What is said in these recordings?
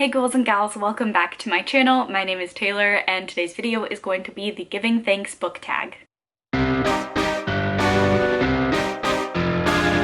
Hey girls and gals, welcome back to my channel. My name is Taylor and today's video is going to be the Giving Thanks book tag.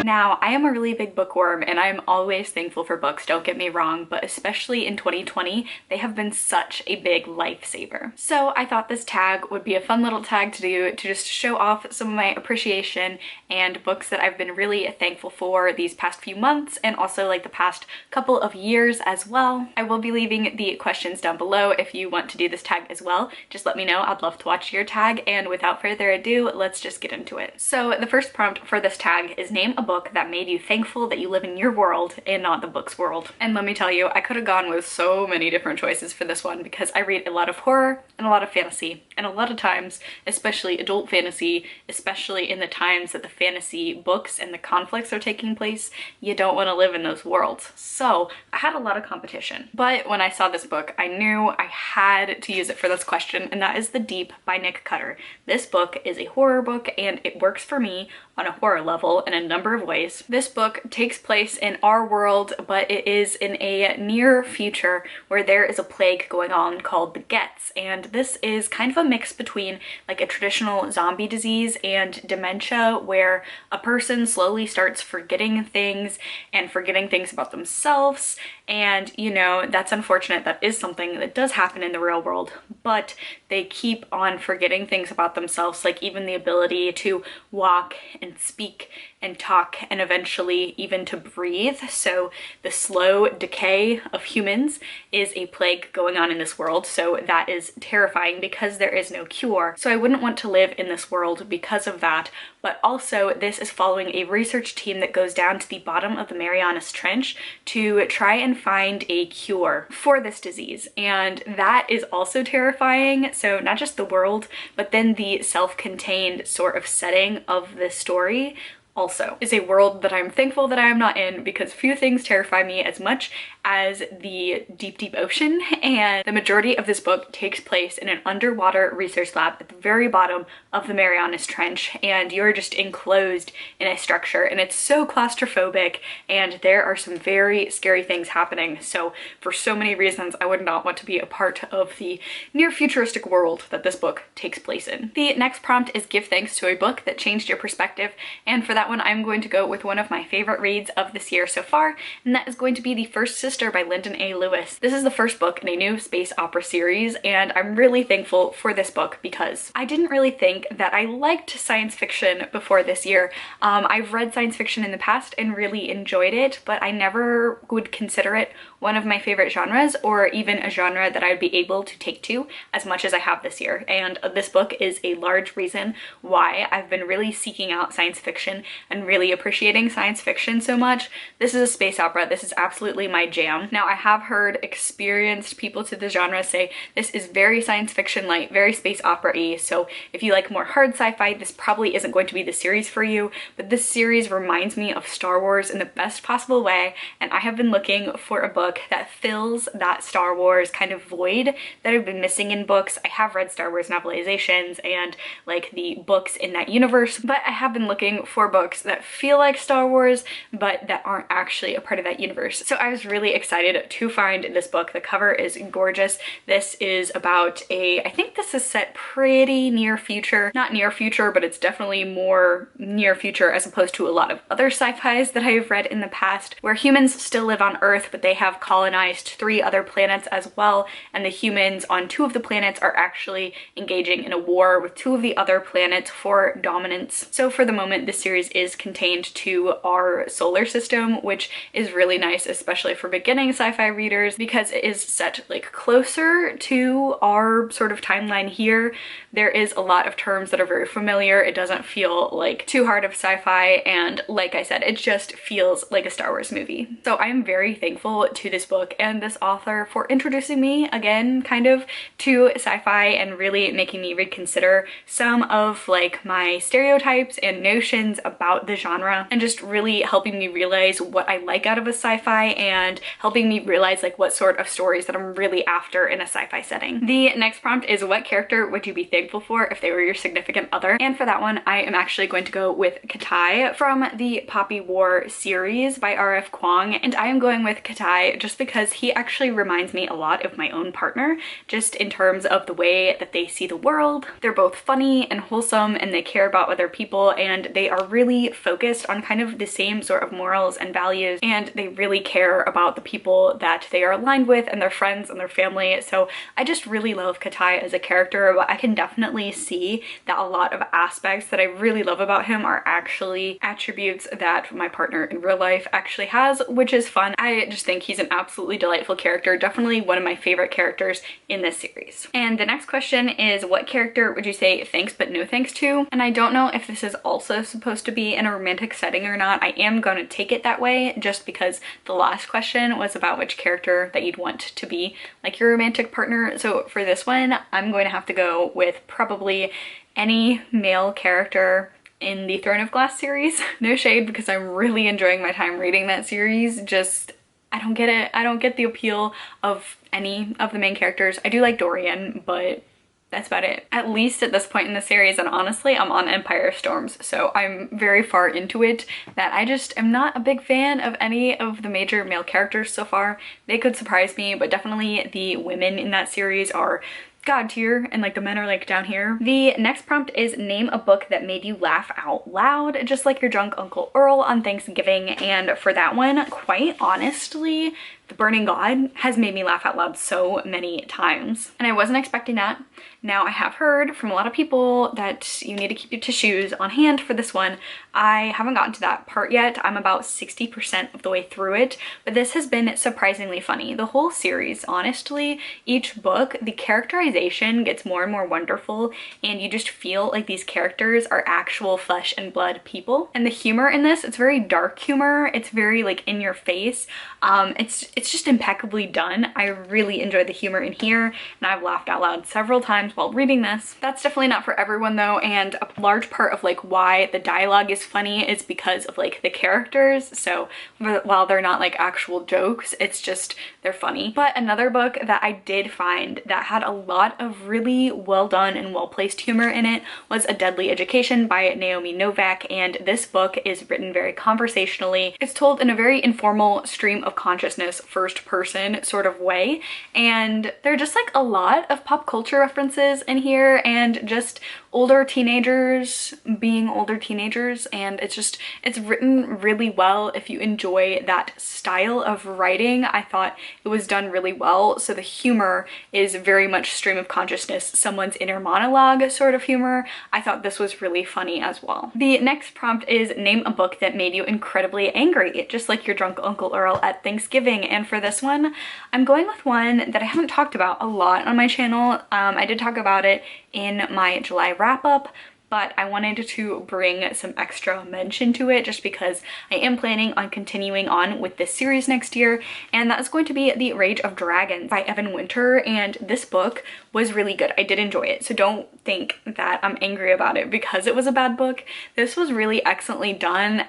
Now, I am a really big bookworm and I'm always thankful for books, don't get me wrong, but especially in 2020, they have been such a big lifesaver. So I thought this tag would be a fun little tag to do to just show off some of my appreciation and books that I've been really thankful for these past few months and also like the past couple of years as well. I will be leaving the questions down below if you want to do this tag as well. Just let me know, I'd love to watch your tag, and without further ado, let's just get into it. So the first prompt for this tag is name a book that made you thankful that you live in your world and not the book's world. And let me tell you, I could have gone with so many different choices for this one because I read a lot of horror and a lot of fantasy, and a lot of times, especially adult fantasy, especially in the times that the fantasy books and the conflicts are taking place, you don't want to live in those worlds. So I had a lot of competition, but when I saw this book, I knew I had to use it for this question, and that is The Deep by Nick Cutter. This book is a horror book and it works for me on a horror level in a number of ways. This book takes place in our world, but it is in a near future where there is a plague going on called the Gets, and this is kind of a mix between like a traditional zombie disease and dementia, where a person slowly starts forgetting things and forgetting things about themselves. And you know, that's unfortunate. That is something that does happen in the real world, but they keep on forgetting things about themselves, like even the ability to walk and speak and talk and eventually even to breathe. So the slow decay of humans is a plague going on in this world. So that is terrifying because there is no cure. So I wouldn't want to live in this world because of that. But also this is following a research team that goes down to the bottom of the Marianas Trench to try and find a cure for this disease. And that is also terrifying. So not just the world, but then the self-contained sort of setting of this story also is a world that I'm thankful that I am not in, because few things terrify me as much as the deep, deep ocean. And the majority of this book takes place in an underwater research lab at the very bottom of the Marianas Trench, and you're just enclosed in a structure, and it's so claustrophobic, and there are some very scary things happening. So for so many reasons, I would not want to be a part of the near futuristic world that this book takes place in. The next prompt is give thanks to a book that changed your perspective, and for that one, I'm going to go with one of my favorite reads of this year so far, and that is going to be The First Sister by Lyndon A. Lewis. This is the first book in a new space opera series, and I'm really thankful for this book because I didn't really think that I liked science fiction before this year. I've read science fiction in the past and really enjoyed it, but I never would consider it one of my favorite genres, or even a genre that I'd be able to take to as much as I have this year. And this book is a large reason why I've been really seeking out science fiction and really appreciating science fiction so much. This is a space opera. This is absolutely my jam. Now, I have heard experienced people to the genre say this is very science fiction light, very space opera-y. So if you like more hard sci-fi, this probably isn't going to be the series for you, but this series reminds me of Star Wars in the best possible way, and I have been looking for a book that fills that Star Wars kind of void that I've been missing in books. I have read Star Wars novelizations and like the books in that universe, but I have been looking for books that feel like Star Wars but that aren't actually a part of that universe. So I was really excited to find this book. The cover is gorgeous. This is about I think this is set pretty near future. Not near future, but it's definitely more near future as opposed to a lot of other sci-fis that I've read in the past, where humans still live on Earth, but they have colonized 3 other planets as well, and the humans on 2 of the planets are actually engaging in a war with 2 of the other planets for dominance. So for the moment, this series is contained to our solar system, which is really nice, especially for beginning sci-fi readers, because it is set like closer to our sort of timeline here. There is a lot of terms that are very familiar. It doesn't feel like too hard of sci-fi, and like I said, it just feels like a Star Wars movie. So I am very thankful to this book and this author for introducing me again kind of to sci-fi and really making me reconsider some of like my stereotypes and notions about the genre, and just really helping me realize what I like out of a sci-fi and helping me realize like what sort of stories that I'm really after in a sci-fi setting. The next prompt is what character would you be thankful for if they were your significant other? And for that one, I am actually going to go with Katai from the Poppy War series by R.F. Kuang, and I am going with Katai Katai just because he actually reminds me a lot of my own partner, just in terms of the way that they see the world. They're both funny and wholesome, and they care about other people, and they are really focused on kind of the same sort of morals and values, and they really care about the people that they are aligned with and their friends and their family. So I just really love Katai as a character, but I can definitely see that a lot of aspects that I really love about him are actually attributes that my partner in real life actually has, which is fun. I just think he's an absolutely delightful character, definitely one of my favorite characters in this series. And the next question is, what character would you say thanks but no thanks to? And I don't know if this is also supposed to be in a romantic setting or not. I am going to take it that way just because the last question was about which character that you'd want to be like your romantic partner. So for this one, I'm going to have to go with probably any male character in the Throne of Glass series. No shade, because I'm really enjoying my time reading that series. Just, I don't get it. I don't get the appeal of any of the main characters. I do like Dorian, but that's about it. At least at this point in the series, and honestly, I'm on Empire Storms, so I'm very far into it that I just am not a big fan of any of the major male characters so far. They could surprise me, but definitely the women in that series are god tier, and like the men are like down here. The next prompt is, name a book that made you laugh out loud, just like your drunk Uncle Earl on Thanksgiving. And for that one, quite honestly, The Burning God has made me laugh out loud so many times, and I wasn't expecting that. Now, I have heard from a lot of people that you need to keep your tissues on hand for this one. I haven't gotten to that part yet. I'm about 60% of the way through it, but this has been surprisingly funny. The whole series, honestly, each book, the characterization gets more and more wonderful, and you just feel like these characters are actual flesh and blood people. And the humor in this, it's very dark humor. It's very like in your face. It's just impeccably done. I really enjoy the humor in here, and I've laughed out loud several times while reading this. That's definitely not for everyone though, and a large part of like why the dialogue is funny is because of like the characters. So while they're not like actual jokes, it's just they're funny. But another book that I did find that had a lot of really well done and well placed humor in it was A Deadly Education by Naomi Novak, and this book is written very conversationally. It's told in a very informal stream of consciousness first person sort of way, and there are just like a lot of pop culture references in here and just older teenagers being older teenagers, and it's written really well. If you enjoy that style of writing, I thought it was done really well. So the humor is very much stream of consciousness, someone's inner monologue sort of humor. I thought this was really funny as well. The next prompt is, name a book that made you incredibly angry, just like your drunk Uncle Earl at Thanksgiving. And for this one, I'm going with one that I haven't talked about a lot on my channel. I did talk about it in my July wrap-up, but I wanted to bring some extra mention to it just because I am planning on continuing on with this series next year, and that is going to be The Rage of Dragons by Evan Winter, and this book was really good. I did enjoy it, so don't think that I'm angry about it because it was a bad book. This was really excellently done.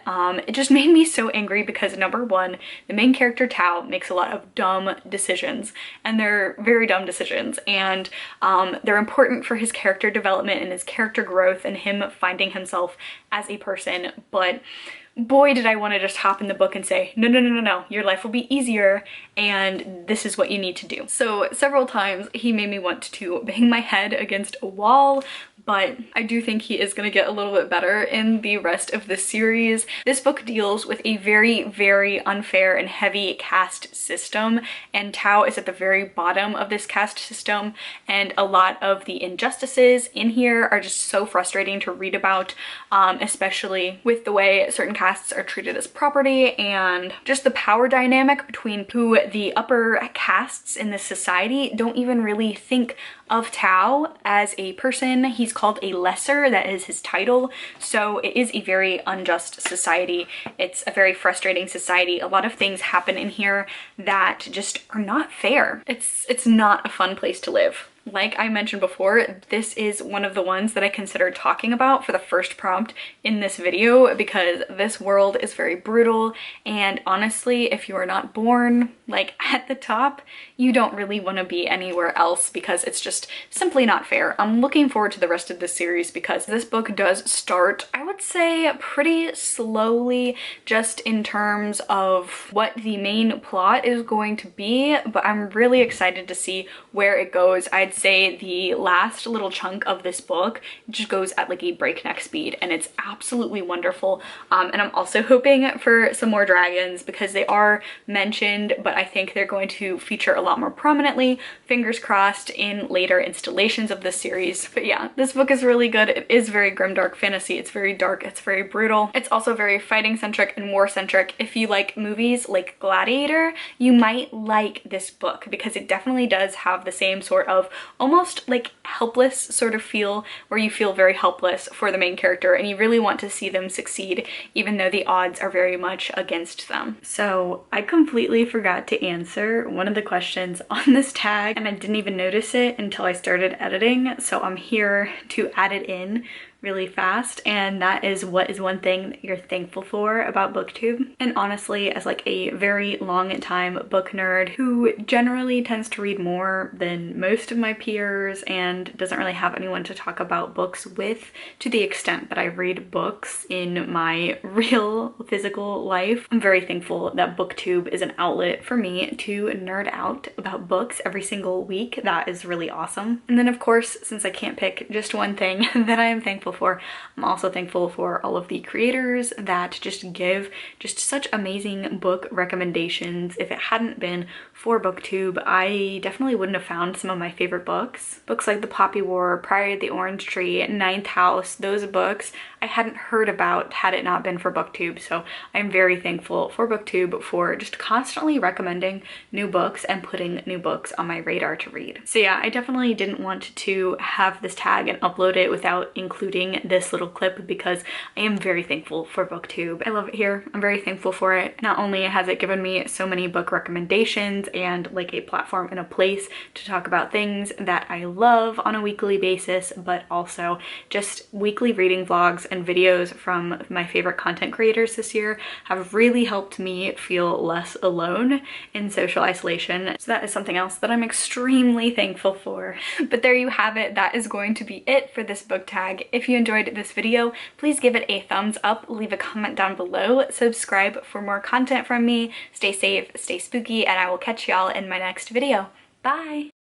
It just made me so angry because, number one, the main character Tao makes a lot of dumb decisions, and they're very dumb decisions, and they're important for his character development and his character growth and him finding himself as a person. But boy, did I want to just hop in the book and say, no, no, no, no, no, your life will be easier and this is what you need to do. So several times he made me want to bang my head against a wall, but I do think he is going to get a little bit better in the rest of the series. This book deals with a very, very unfair and heavy caste system, and Tao is at the very bottom of this caste system, and a lot of the injustices in here are just so frustrating to read about, especially with the way certain castes are treated as property, and just the power dynamic between who the upper castes in this society don't even really think of Tao as a person. He's called a lesser, that is his title. So it is a very unjust society. It's a very frustrating society. A lot of things happen in here that just are not fair. It's not a fun place to live. like I mentioned before, this is one of the ones that I considered talking about for the first prompt in this video because this world is very brutal, and honestly, if you are not born like at the top, you don't really want to be anywhere else because it's just simply not fair. I'm looking forward to the rest of this series because this book does start, I would say, pretty slowly just in terms of what the main plot is going to be, but I'm really excited to see where it goes. I'd say the last little chunk of this book just goes at like a breakneck speed, and it's absolutely wonderful. And I'm also hoping for some more dragons because they are mentioned, but I think they're going to feature a lot more prominently, fingers crossed, in later installations of this series. But yeah, this book is really good. It is very grimdark fantasy. It's very dark, it's very brutal. It's also very fighting centric and war centric. If you like movies like Gladiator, you might like this book because it definitely does have the same sort of almost like helpless sort of feel where you feel very helpless for the main character and you really want to see them succeed even though the odds are very much against them. So I completely forgot to answer one of the questions on this tag and I didn't even notice it until I started editing, so I'm here to add it in really fast, and that is, what is one thing that you're thankful for about BookTube? And honestly, as like a very long time book nerd who generally tends to read more than most of my peers and doesn't really have anyone to talk about books with to the extent that I read books in my real physical life, I'm very thankful that BookTube is an outlet for me to nerd out about books every single week. That is really awesome. And then of course, since I can't pick just one thing that I am thankful for, I'm also thankful for all of the creators that just give just such amazing book recommendations. If it hadn't been for BookTube, I definitely wouldn't have found some of my favorite books. Books like The Poppy War, Priory of the Orange Tree, Ninth House, those books I hadn't heard about had it not been for BookTube. So I'm very thankful for BookTube for just constantly recommending new books and putting new books on my radar to read. So yeah, I definitely didn't want to have this tag and upload it without including this little clip because I am very thankful for BookTube. I love it here. I'm very thankful for it. Not only has it given me so many book recommendations and like a platform and a place to talk about things that I love on a weekly basis, but also just weekly reading vlogs and videos from my favorite content creators this year have really helped me feel less alone in social isolation. So that is something else that I'm extremely thankful for. But there you have it. That is going to be it for this book tag. If you enjoyed this video, please give it a thumbs up, leave a comment down below, subscribe for more content from me, stay safe, stay spooky, and I will catch y'all in my next video. Bye!